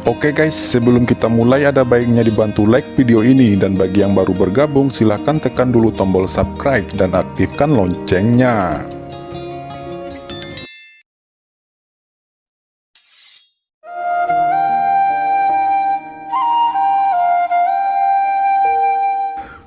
Oke guys, sebelum kita mulai ada baiknya dibantu like video ini, dan bagi yang baru bergabung silahkan tekan dulu tombol subscribe dan aktifkan loncengnya.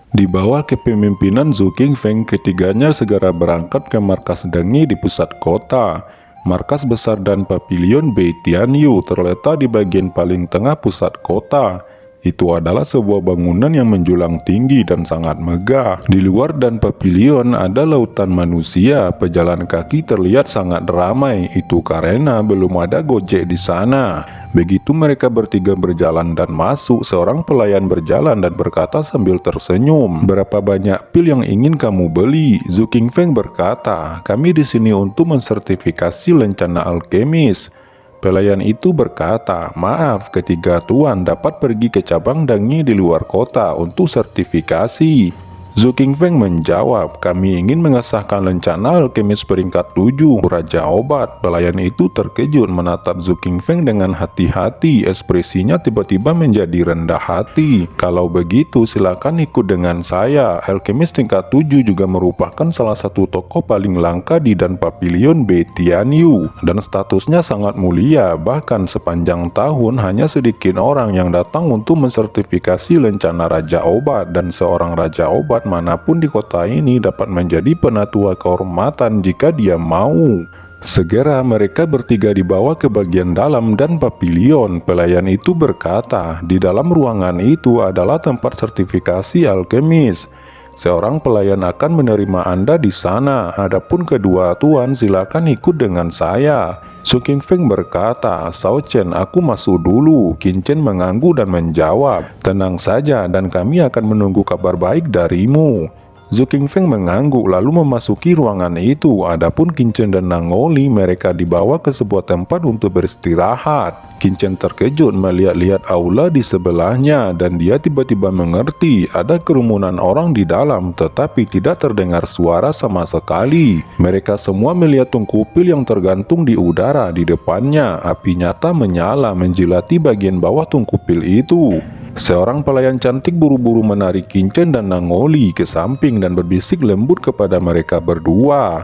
Di bawah kepemimpinan Zhu Qingfeng, ketiganya segera berangkat ke markas Dengi di pusat kota. Markas besar dan pavilion Bei Tianyu terletak di bagian paling tengah pusat kota. Itu adalah sebuah bangunan yang menjulang tinggi dan sangat megah. Di luar dan pavilion ada lautan manusia. Pejalan kaki terlihat sangat ramai. Itu karena belum ada Gojek di sana. Begitu mereka bertiga berjalan dan masuk, seorang pelayan berjalan dan berkata sambil tersenyum, "Berapa banyak pil yang ingin kamu beli?" Zhu Qingfeng berkata, "Kami di sini untuk mensertifikasi lencana alkemis." Pelayan itu berkata, "Maaf, ketiga tuan dapat pergi ke cabang Dangi di luar kota untuk sertifikasi." Zhu Qingfeng menjawab, "Kami ingin mengesahkan lencana alkemis peringkat 7 Raja Obat." Pelayan itu terkejut menatap Zhu Qingfeng dengan hati-hati. Ekspresinya tiba-tiba menjadi rendah hati. "Kalau begitu silakan ikut dengan saya. Alkemis tingkat 7 juga merupakan salah satu tokoh paling langka di dan pavilion Bei Tianyu, dan statusnya sangat mulia. Bahkan sepanjang tahun hanya sedikit orang yang datang untuk mensertifikasi lencana Raja Obat, dan seorang Raja Obat manapun di kota ini dapat menjadi penatua kehormatan jika dia mau." Segera mereka bertiga dibawa ke bagian dalam dan pavilion. Pelayan itu berkata, "Di dalam ruangan itu adalah tempat sertifikasi alkemis. Seorang pelayan akan menerima Anda di sana. Adapun kedua tuan silakan ikut dengan saya." Zhu Qingfeng berkata, "Shao Chen, aku masuk dulu." Qin Chen mengangguk dan menjawab, "Tenang saja dan kami akan menunggu kabar baik darimu." Zhu Qingfeng mengangguk lalu memasuki ruangan itu. Adapun Qin Chen dan Nangoli, mereka dibawa ke sebuah tempat untuk beristirahat. Qin Chen terkejut melihat-lihat aula di sebelahnya, dan dia tiba-tiba mengerti ada kerumunan orang di dalam, tetapi tidak terdengar suara sama sekali. Mereka semua melihat tungku pil yang tergantung di udara di depannya. Api nyata menyala menjilati bagian bawah tungku pil itu. Seorang pelayan cantik buru-buru menarik Qin Chen dan Nangoli ke samping dan berbisik lembut kepada mereka berdua.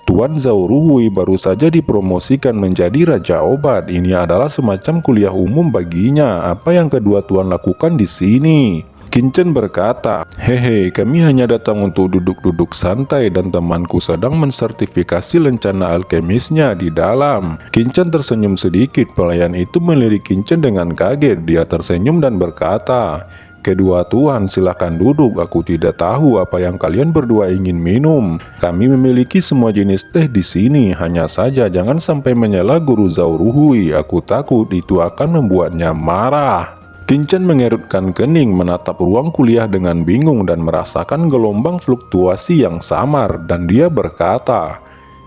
"Tuan Zhao Ruhui baru saja dipromosikan menjadi Raja Obat. Ini adalah semacam kuliah umum baginya. Apa yang kedua tuan lakukan di sini?" Qin Chen berkata, "Hehe, kami hanya datang untuk duduk-duduk santai dan temanku sedang mensertifikasi lencana alkemisnya di dalam." Qin Chen tersenyum sedikit. Pelayan itu melirik Qin Chen dengan kaget. Dia tersenyum dan berkata, "Kedua tuan silakan duduk. Aku tidak tahu apa yang kalian berdua ingin minum. Kami memiliki semua jenis teh di sini. Hanya saja jangan sampai menyela Guru Zhao Ruhui. Aku takut itu akan membuatnya marah." Qin Chen mengerutkan kening menatap ruang kuliah dengan bingung dan merasakan gelombang fluktuasi yang samar, dan dia berkata,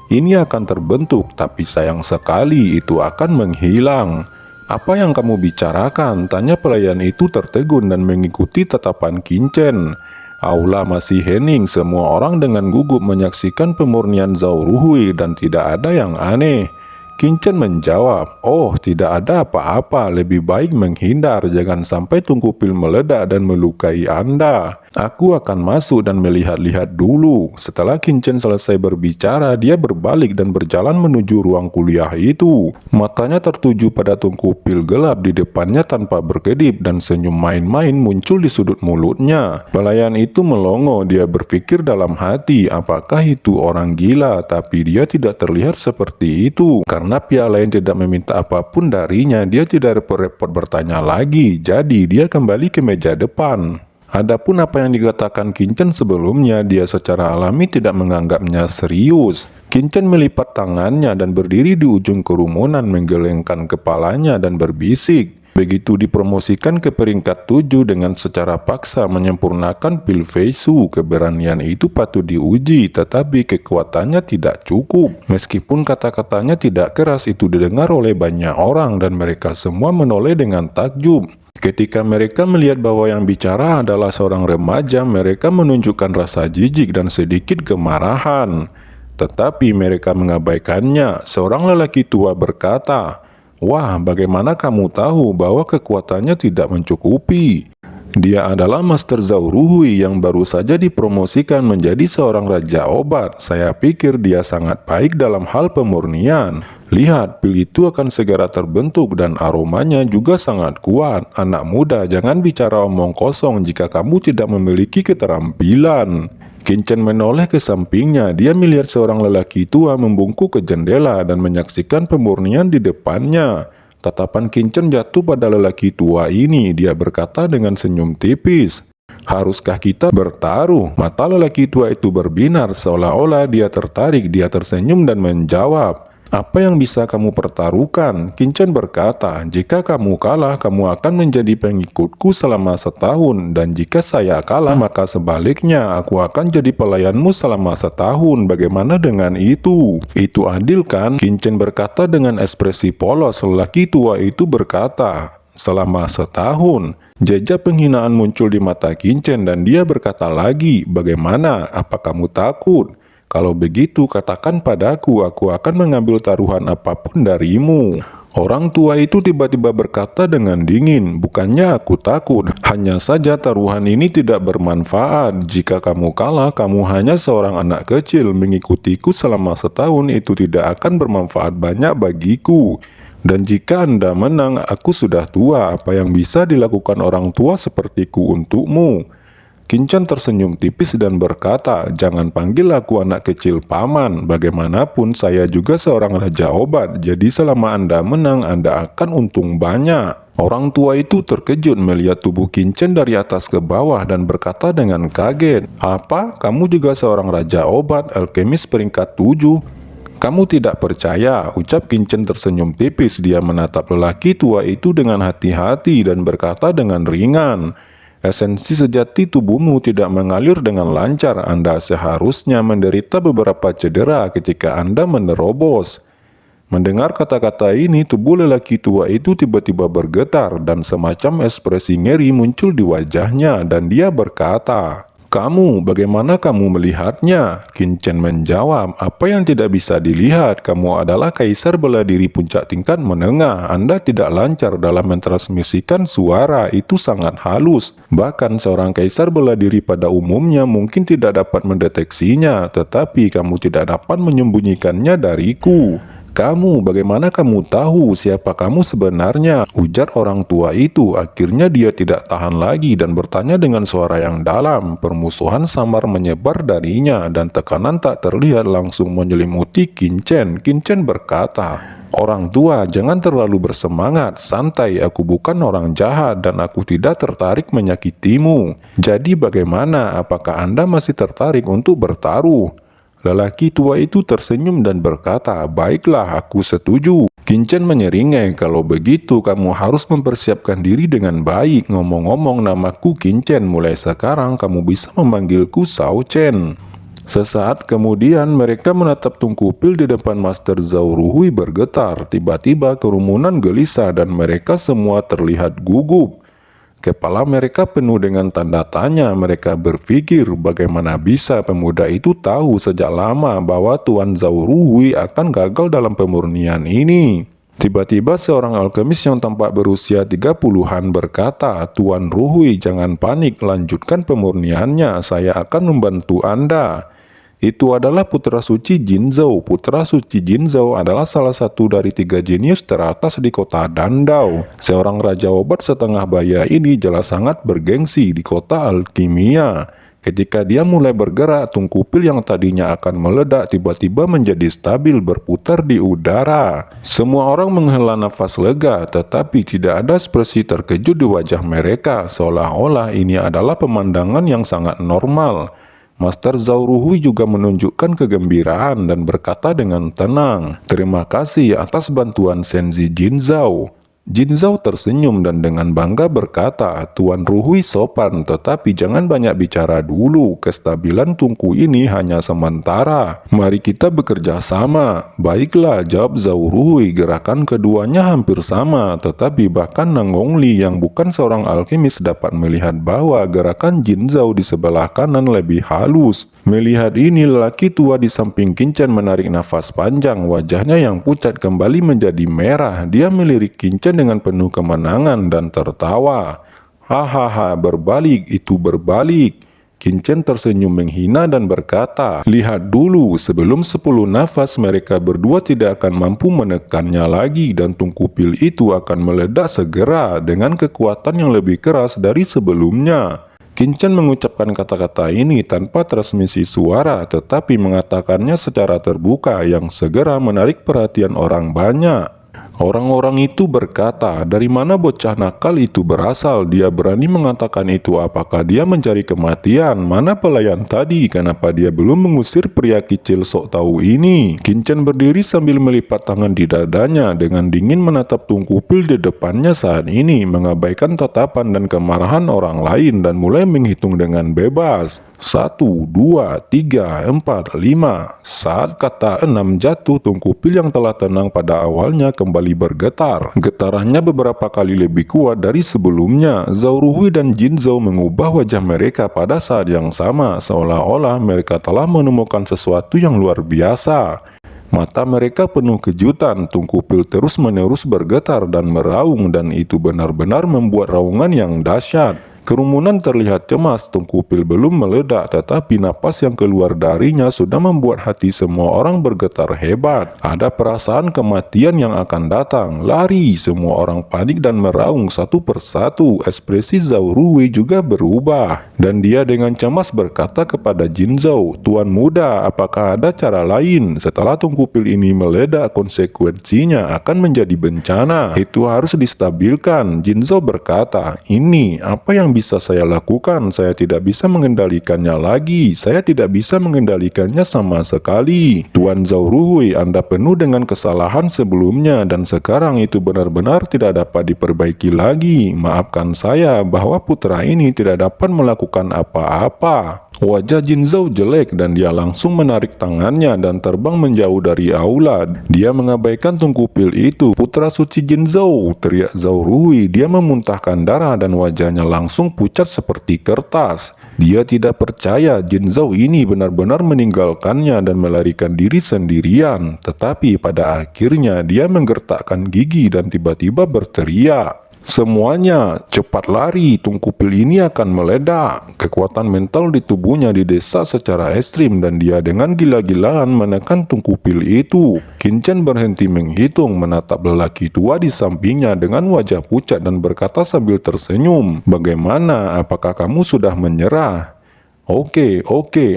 "Ini akan terbentuk, tapi sayang sekali itu akan menghilang." "Apa yang kamu bicarakan?" tanya pelayan itu tertegun dan mengikuti tatapan Qin Chen. Aula masih hening. Semua orang dengan gugup menyaksikan pemurnian Zhao Ruhui dan tidak ada yang aneh. Qin Chen menjawab, "Oh, tidak ada apa-apa. Lebih baik menghindar. Jangan sampai tungku pil meledak dan melukai Anda. Aku akan masuk dan melihat-lihat dulu." Setelah Qin Chen selesai berbicara, dia berbalik dan berjalan menuju ruang kuliah itu. Matanya tertuju pada tungku pil gelap di depannya tanpa berkedip, dan senyum main-main muncul di sudut mulutnya. Pelayan itu melongo. Dia berpikir dalam hati, apakah itu orang gila? Tapi dia tidak terlihat seperti itu. Karena pihak lain tidak meminta apapun darinya, dia tidak repot-repot bertanya lagi. Jadi dia kembali ke meja depan. Adapun apa yang dikatakan Qin Chen sebelumnya, dia secara alami tidak menganggapnya serius. Qin Chen melipat tangannya dan berdiri di ujung kerumunan, menggelengkan kepalanya dan berbisik. Begitu dipromosikan ke peringkat 7 dengan secara paksa menyempurnakan pil Feisu, keberanian itu patut diuji, tetapi kekuatannya tidak cukup. Meskipun kata-katanya tidak keras, itu didengar oleh banyak orang dan mereka semua menoleh dengan takjub. Ketika mereka melihat bahwa yang bicara adalah seorang remaja, mereka menunjukkan rasa jijik dan sedikit kemarahan. Tetapi mereka mengabaikannya. Seorang lelaki tua berkata, Wah, bagaimana kamu tahu bahwa kekuatannya tidak mencukupi? Dia adalah Master Zhao Ruhui yang baru saja dipromosikan menjadi seorang Raja Obat. Saya pikir dia sangat baik dalam hal pemurnian. Lihat, pil itu akan segera terbentuk dan aromanya juga sangat kuat. Anak muda, jangan bicara omong kosong jika kamu tidak memiliki keterampilan. Qin Chen menoleh ke sampingnya. Dia melihat seorang lelaki tua membungkuk ke jendela dan menyaksikan pemurnian di depannya. Tatapan Qin Chen jatuh pada lelaki tua ini. Dia berkata dengan senyum tipis, "Haruskah kita bertaruh?" Mata lelaki tua itu berbinar seolah-olah dia tertarik. Dia tersenyum dan menjawab, "Apa yang bisa kamu pertaruhkan?" Qin Chen berkata, "Jika kamu kalah, kamu akan menjadi pengikutku selama setahun. Dan jika saya kalah, maka sebaliknya, aku akan jadi pelayanmu selama setahun. Bagaimana dengan itu? Itu adil kan?" Qin Chen berkata dengan ekspresi polos. Lelaki tua itu berkata, "Selama setahun." Jejak penghinaan muncul di mata Qin Chen dan dia berkata lagi, "Bagaimana? Apa kamu takut? Kalau begitu katakan padaku, aku akan mengambil taruhan apapun darimu." Orang tua itu tiba-tiba berkata dengan dingin, "Bukannya aku takut, hanya saja taruhan ini tidak bermanfaat. Jika kamu kalah, kamu hanya seorang anak kecil. Mengikutiku selama setahun itu tidak akan bermanfaat banyak bagiku. Dan jika Anda menang, aku sudah tua. Apa yang bisa dilakukan orang tua sepertiku untukmu?" Qin Chen tersenyum tipis dan berkata, "Jangan panggil aku anak kecil paman. Bagaimanapun saya juga seorang Raja Obat. Jadi selama Anda menang, Anda akan untung banyak." Orang tua itu terkejut melihat tubuh Qin Chen dari atas ke bawah dan berkata dengan kaget, "Apa? Kamu juga seorang Raja Obat, alkemis peringkat 7? Kamu tidak percaya?" Ucap Qin Chen tersenyum tipis. Dia menatap lelaki tua itu dengan hati-hati dan berkata dengan ringan, "Esensi sejati tubuhmu tidak mengalir dengan lancar. Anda seharusnya menderita beberapa cedera ketika Anda menerobos." Mendengar kata-kata ini, tubuh lelaki tua itu tiba-tiba bergetar dan semacam ekspresi ngeri muncul di wajahnya dan dia berkata, bagaimana kamu melihatnya?" Qin Chen menjawab, "Apa yang tidak bisa dilihat? Kamu adalah kaisar bela diri puncak tingkat menengah. Anda tidak lancar dalam mentransmisikan suara, itu sangat halus. Bahkan seorang kaisar bela diri pada umumnya mungkin tidak dapat mendeteksinya, tetapi kamu tidak dapat menyembunyikannya dariku. Bagaimana kamu tahu siapa kamu sebenarnya?" ujar orang tua itu. Akhirnya dia tidak tahan lagi dan bertanya dengan suara yang dalam. Permusuhan samar menyebar darinya dan tekanan tak terlihat langsung menyelimuti Qin Chen. Qin Chen berkata, "Orang tua, jangan terlalu bersemangat. Santai, aku bukan orang jahat dan aku tidak tertarik menyakitimu. Jadi bagaimana? Apakah Anda masih tertarik untuk bertaruh?" Lelaki tua itu tersenyum dan berkata, "Baiklah, aku setuju." Qin Chen menyeringai, "Kalau begitu kamu harus mempersiapkan diri dengan baik. Ngomong-ngomong, namaku Qin Chen. Mulai sekarang kamu bisa memanggilku Shao Chen." Sesaat kemudian mereka menatap Tunku Pil di depan Master Zhao Ruhui bergetar. Tiba-tiba kerumunan gelisah dan mereka semua terlihat gugup. Kepala mereka penuh dengan tanda tanya. Mereka berpikir, bagaimana bisa pemuda itu tahu sejak lama bahwa Tuan Zhao Ruhui akan gagal dalam pemurnian ini. Tiba-tiba seorang alkemis yang tampak berusia 30-an berkata, "Tuan Ruhui, jangan panik, lanjutkan pemurniannya, saya akan membantu Anda." Itu adalah Putra Suci Jinzhou. Putra Suci Jinzhou adalah salah satu dari 3 jenius teratas di kota Dandao. Seorang Raja Obat setengah baya ini jelas sangat bergengsi di kota alkimia. Ketika dia mulai bergerak, Tunku Pil yang tadinya akan meledak tiba-tiba menjadi stabil berputar di udara. Semua orang menghela nafas lega, tetapi tidak ada ekspresi terkejut di wajah mereka, seolah-olah ini adalah pemandangan yang sangat normal. Master Zhao Ruhui juga menunjukkan kegembiraan dan berkata dengan tenang, "Terima kasih atas bantuan Senzi Jinzhou." Jin Zhao tersenyum dan dengan bangga berkata, "Tuan Ruhui sopan, tetapi jangan banyak bicara dulu. Kestabilan Tunku ini hanya sementara. Mari kita bekerja sama." "Baiklah," jawab Zhao Ruhui. Gerakan keduanya hampir sama, tetapi bahkan Nang Gongli yang bukan seorang alkemis dapat melihat bahwa gerakan Jin Zhao di sebelah kanan lebih halus. Melihat ini, lelaki tua di samping Qin Chen menarik nafas panjang. Wajahnya yang pucat kembali menjadi merah. Dia melirik Qin Chen dengan penuh kemenangan dan tertawa. "Hahaha, berbalik, itu berbalik." Qin Chen tersenyum menghina dan berkata, "Lihat dulu, sebelum 10 nafas mereka berdua tidak akan mampu menekannya lagi dan tungku pil itu akan meledak segera dengan kekuatan yang lebih keras dari sebelumnya." Qin Chen mengucapkan kata-kata ini tanpa transmisi suara, tetapi mengatakannya secara terbuka yang segera menarik perhatian orang banyak. Orang-orang itu berkata, "Dari mana bocah nakal itu berasal? Dia berani mengatakan itu. Apakah dia mencari kematian? Mana pelayan tadi? Kenapa dia belum mengusir pria kecil sok tahu ini?" Qin Chen berdiri sambil melipat tangan di dadanya dengan dingin menatap tungku pil di depannya saat ini, mengabaikan tatapan dan kemarahan orang lain dan mulai menghitung dengan bebas. 1, 2, 3, 4, 5. Saat kata 6 jatuh, tungku pil yang telah tenang pada awalnya kembali bergetar. Getarannya beberapa kali lebih kuat dari sebelumnya. Zhao Ruhui dan Jin Zhao mengubah wajah mereka pada saat yang sama, seolah-olah mereka telah menemukan sesuatu yang luar biasa. Mata mereka penuh kejutan. Tungku pil terus-menerus bergetar dan meraung, dan itu benar-benar membuat raungan yang dahsyat. Kerumunan terlihat cemas. Tungku pil belum meledak, tetapi napas yang keluar darinya sudah membuat hati semua orang bergetar hebat. Ada perasaan kematian yang akan datang. "Lari!" Semua orang panik dan meraung satu persatu. Ekspresi Zhao Ruhui juga berubah, dan dia dengan cemas berkata kepada Jin Zhao, "Tuan muda, apakah ada cara lain? Setelah tungku pil ini meledak, konsekuensinya akan menjadi bencana. Itu harus distabilkan." Jin Zhao berkata, "Ini apa yang bisa saya lakukan? Saya tidak bisa mengendalikannya lagi. Saya tidak bisa mengendalikannya sama sekali. Tuan Zhao Ruhui, Anda penuh dengan kesalahan sebelumnya dan sekarang itu benar-benar tidak dapat diperbaiki lagi. Maafkan saya bahwa putra ini tidak dapat melakukan apa-apa." Wajah Jin Zhao jelek dan dia langsung menarik tangannya dan terbang menjauh dari aula. Dia mengabaikan tungku pil itu. "Putra suci Jin Zhao!" teriak Zhao Ruhui. Dia memuntahkan darah dan wajahnya langsung pucat seperti kertas. Dia tidak percaya Jin Zhao ini benar-benar meninggalkannya dan melarikan diri sendirian. Tetapi pada akhirnya dia menggertakkan gigi dan tiba-tiba berteriak, "Semuanya, cepat lari, tungku pil ini akan meledak." Kekuatan mental di tubuhnya didesak secara ekstrim dan dia dengan gila-gilaan menekan tungku pil itu. Qin Chen berhenti menghitung, menatap lelaki tua di sampingnya dengan wajah pucat dan berkata sambil tersenyum, "Bagaimana? Apakah kamu sudah menyerah?" Oke,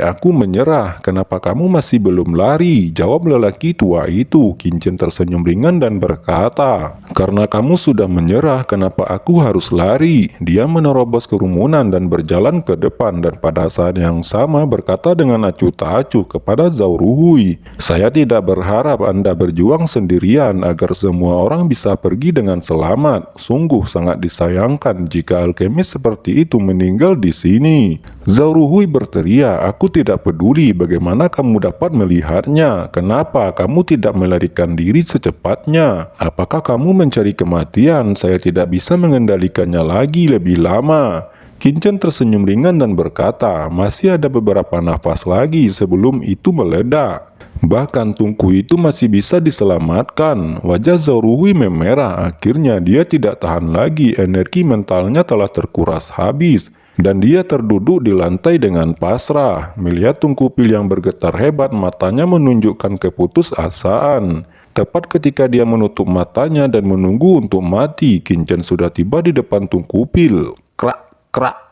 aku menyerah. Kenapa kamu masih belum lari?" jawab lelaki tua itu. Qin Chen tersenyum ringan dan berkata, "Karena kamu sudah menyerah, kenapa aku harus lari?" Dia menerobos kerumunan dan berjalan ke depan dan pada saat yang sama berkata dengan acuh tak acuh kepada Zhao Ruhui, "Saya tidak berharap Anda berjuang sendirian agar semua orang bisa pergi dengan selamat. Sungguh sangat disayangkan jika alkemis seperti itu meninggal di sini." Zhao Ruhui berteriak, "Aku tidak peduli bagaimana kamu dapat melihatnya. Kenapa kamu tidak melarikan diri secepatnya? Apakah kamu mencari kematian? Saya tidak bisa mengendalikannya lagi lebih lama." Qin Chen tersenyum ringan dan berkata, "Masih ada beberapa nafas lagi sebelum itu meledak. Bahkan tungku itu masih bisa diselamatkan." Wajah Zhao Ruhui memerah. Akhirnya dia tidak tahan lagi. Energi mentalnya telah terkuras habis dan dia terduduk di lantai dengan pasrah. Melihat tungku pil yang bergetar hebat, matanya menunjukkan keputusasaan. Tepat ketika dia menutup matanya dan menunggu untuk mati, Qin Chen sudah tiba di depan tungku pil. Krak, krak.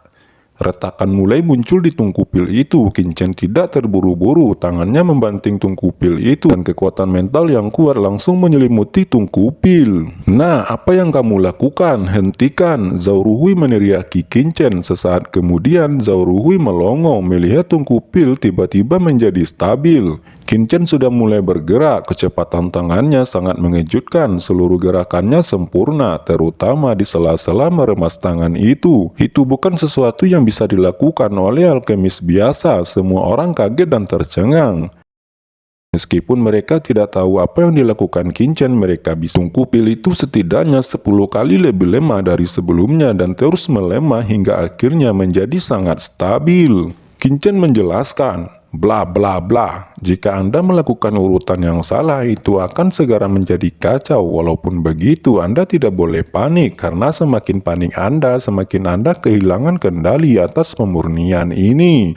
Retakan mulai muncul di tungku pil itu. Qin Chen tidak terburu-buru, tangannya membanting tungku pil itu dan kekuatan mental yang kuat langsung menyelimuti tungku pil. "Nah, apa yang kamu lakukan? Hentikan!" Zhao Ruhui meneriaki Qin Chen. Sesaat kemudian Zhao Ruhui melongo melihat tungku pil tiba-tiba menjadi stabil. Kinchen sudah mulai bergerak, kecepatan tangannya sangat mengejutkan, seluruh gerakannya sempurna, terutama di sela-sela meremas tangan itu. Itu bukan sesuatu yang bisa dilakukan oleh alkemis biasa, semua orang kaget dan tercengang. Meskipun mereka tidak tahu apa yang dilakukan Kinchen, mereka bisa tungku pil itu setidaknya 10 kali lebih lemah dari sebelumnya dan terus melemah hingga akhirnya menjadi sangat stabil. Kinchen menjelaskan, bla bla bla, jika Anda melakukan urutan yang salah itu akan segera menjadi kacau. Walaupun begitu, Anda tidak boleh panik, karena semakin panik Anda, semakin Anda kehilangan kendali atas pemurnian ini.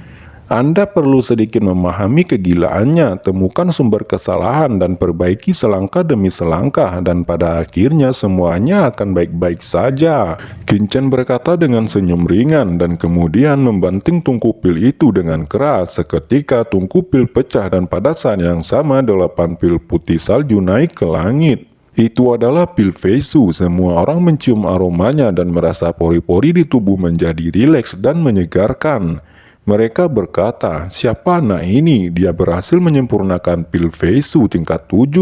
Anda perlu sedikit memahami kegilaannya, temukan sumber kesalahan dan perbaiki selangkah demi selangkah, dan pada akhirnya semuanya akan baik-baik saja. Kinchen berkata dengan senyum ringan dan kemudian membanting tungku pil itu dengan keras. Seketika tungku pil pecah dan pada saat yang sama 8 pil putih salju naik ke langit. Itu adalah pil Veisu. Semua orang mencium aromanya dan merasa pori-pori di tubuh menjadi rileks dan menyegarkan. Mereka berkata, siapa anak ini? Dia berhasil menyempurnakan pil Veisu tingkat 7.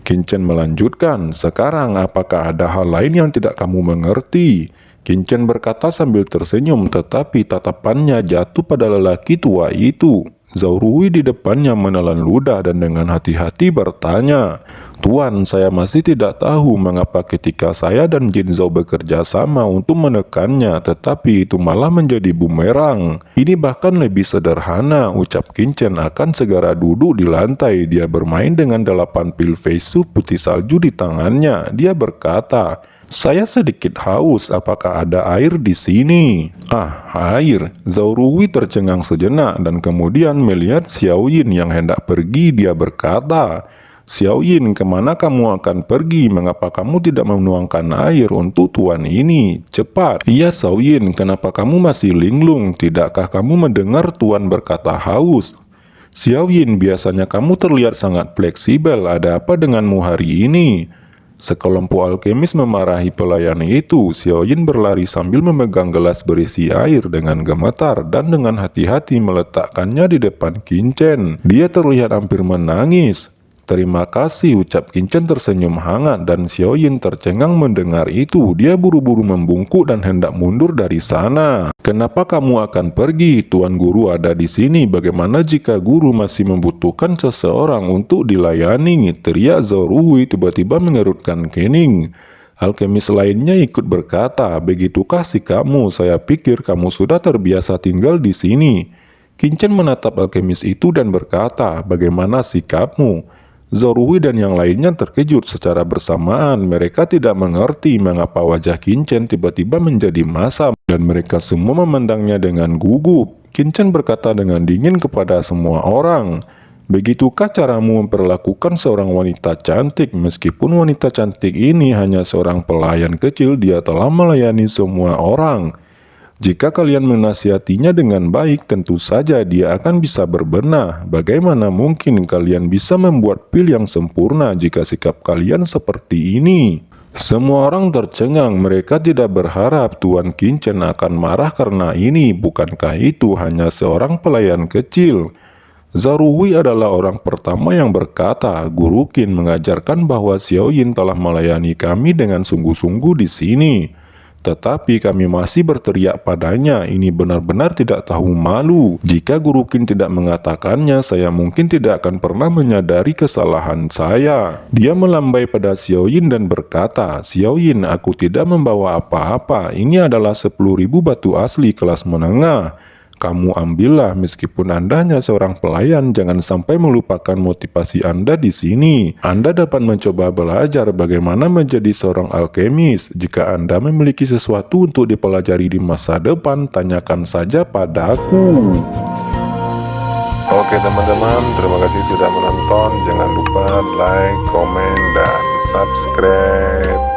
Kinchen melanjutkan, sekarang apakah ada hal lain yang tidak kamu mengerti? Kinchen berkata sambil tersenyum, tetapi tatapannya jatuh pada lelaki tua itu. Zhao Rui di depannya menelan ludah dan dengan hati-hati bertanya, Tuan, saya masih tidak tahu mengapa ketika saya dan Jin Zhao bekerja sama untuk menekannya, tetapi itu malah menjadi bumerang. Ini bahkan lebih sederhana, ucap Kinchen akan segera duduk di lantai. Dia bermain dengan 8 pil Veisu putih salju di tangannya. Dia berkata, saya sedikit haus, apakah ada air di sini? Ah, air. Zhao Rui tercengang sejenak dan kemudian melihat Xiao Yin yang hendak pergi. Dia berkata, Xiao Yin, kemana kamu akan pergi? Mengapa kamu tidak menuangkan air untuk tuan ini? Cepat. Iya Xiao Yin, kenapa kamu masih linglung? Tidakkah kamu mendengar tuan berkata haus? Xiao Yin, biasanya kamu terlihat sangat fleksibel. Ada apa denganmu hari ini? Sekelompok alkemis memarahi pelayan itu. Xiao Yin berlari sambil memegang gelas berisi air dengan gemetar dan dengan hati-hati meletakkannya di depan Kinchen. Dia terlihat hampir menangis. Terima kasih, ucap Kinchen tersenyum hangat dan Xiao Yin tercengang mendengar itu. Dia buru-buru membungkuk dan hendak mundur dari sana. Kenapa kamu akan pergi? Tuan Guru ada di sini. Bagaimana jika Guru masih membutuhkan seseorang untuk dilayani? Teriak Zhao Rui tiba-tiba mengerutkan kening. Alkemis lainnya ikut berkata, begitukah sikapmu? Saya pikir kamu sudah terbiasa tinggal di sini. Kinchen menatap alkemis itu dan berkata, bagaimana sikapmu? Zhao Rui dan yang lainnya terkejut secara bersamaan. Mereka tidak mengerti mengapa wajah Kinchen tiba-tiba menjadi masam dan mereka semua memandangnya dengan gugup. Kinchen berkata dengan dingin kepada semua orang, begitukah caramu memperlakukan seorang wanita cantik? Meskipun wanita cantik ini hanya seorang pelayan kecil, dia telah melayani semua orang. Jika kalian menasihatinya dengan baik, tentu saja dia akan bisa berbenah. Bagaimana mungkin kalian bisa membuat pil yang sempurna jika sikap kalian seperti ini? Semua orang tercengang. Mereka tidak berharap Tuan Kinchen akan marah karena ini. Bukankah itu hanya seorang pelayan kecil? Zhao Rui adalah orang pertama yang berkata, Guru Qin mengajarkan bahwa Xiao Yin telah melayani kami dengan sungguh-sungguh di sini. Tetapi kami masih berteriak padanya. Ini benar-benar tidak tahu malu. Jika Guru Qin tidak mengatakannya, saya mungkin tidak akan pernah menyadari kesalahan saya. Dia melambai pada Xiao Yin dan berkata, Xiao Yin, aku tidak membawa apa-apa. Ini adalah 10.000 batu asli kelas menengah. Kamu ambillah, meskipun Anda hanya seorang pelayan, jangan sampai melupakan motivasi Anda di sini. Anda dapat mencoba belajar bagaimana menjadi seorang alkemis. Jika Anda memiliki sesuatu untuk dipelajari di masa depan, tanyakan saja padaku. Oke teman-teman, terima kasih sudah menonton. Jangan lupa like, komen, dan subscribe.